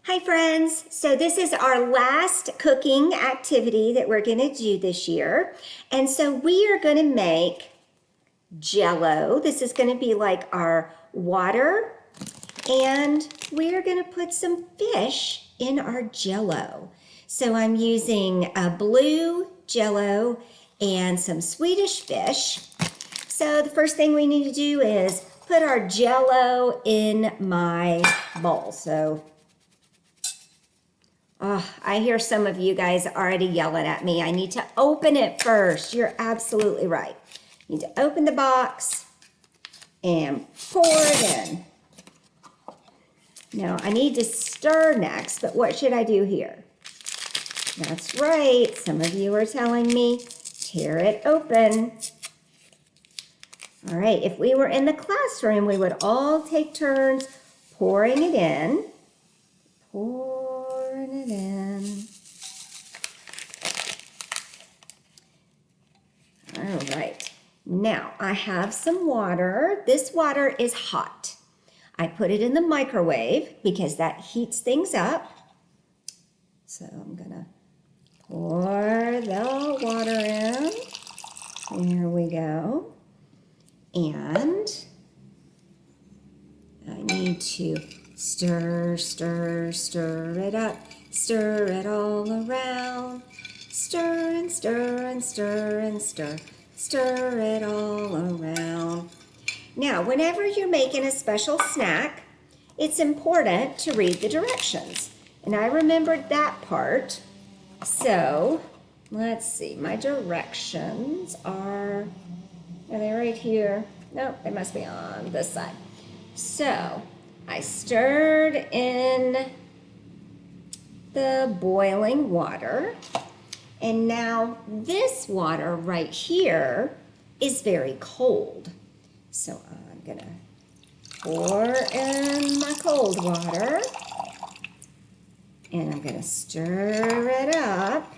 Hi friends, so this is our last cooking activity that we're going to do this year. And so we are going to make Jell-O. This is going to be like our water, and we are going to put some fish in our Jell-O. So I'm using a blue Jell-O and some Swedish fish. So the first thing we need to do is put our Jell-O in my bowl. Oh, I hear some of you guys already yelling at me. I need to open it first. You're absolutely right. You need to open the box and pour it in. Now, I need to stir next, but what should I do here? That's right. Some of you are telling me, tear it open. All right, if we were in the classroom, we would all take turns pouring it in. Pouring it in. All right, now I have some water. This water is hot. I put it in the microwave because that heats things up. So I'm gonna pour the water in. There we go. And I need to stir, stir, stir it up. Stir it all around. Stir and stir and stir and stir. Stir it all around. Now, whenever you're making a special snack, it's important to read the directions. And I remembered that part. So, let's see. My directions are they right here? Nope, they must be on this side. So, I stirred in the boiling water. And now this water right here is very cold. So I'm gonna pour in my cold water and I'm gonna stir it up.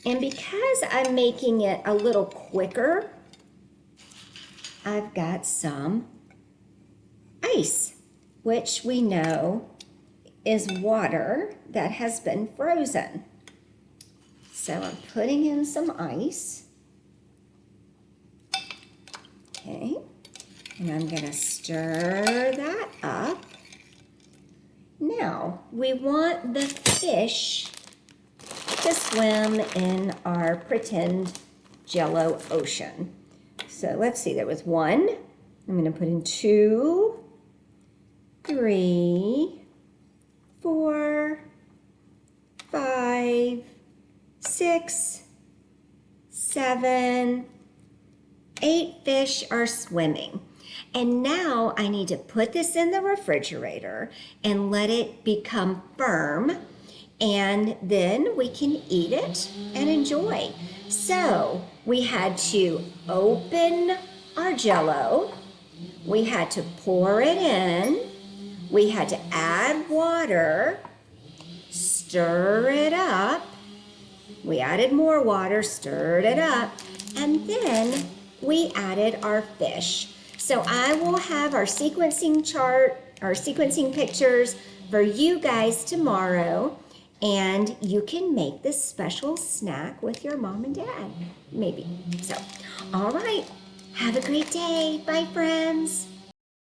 And because I'm making it a little quicker, I've got some ice, which we know is water that has been frozen. So I'm putting in some ice. Okay, and I'm gonna stir that up. Now, we want the fish to swim in our pretend Jell-O ocean. So let's see, there was 1. I'm gonna put in 2, 3, 4, 5, 6, 7, 8 fish are swimming. And now I need to put this in the refrigerator and let it become firm, and then we can eat it and enjoy. So we had to open our Jell-O, we had to pour it in, we had to add water, stir it up, we added more water, stirred it up, and then we added our fish. So I will have our sequencing chart, our sequencing pictures for you guys tomorrow, and you can make this special snack with your mom and dad, maybe. So, all right, have a great day. Bye, friends.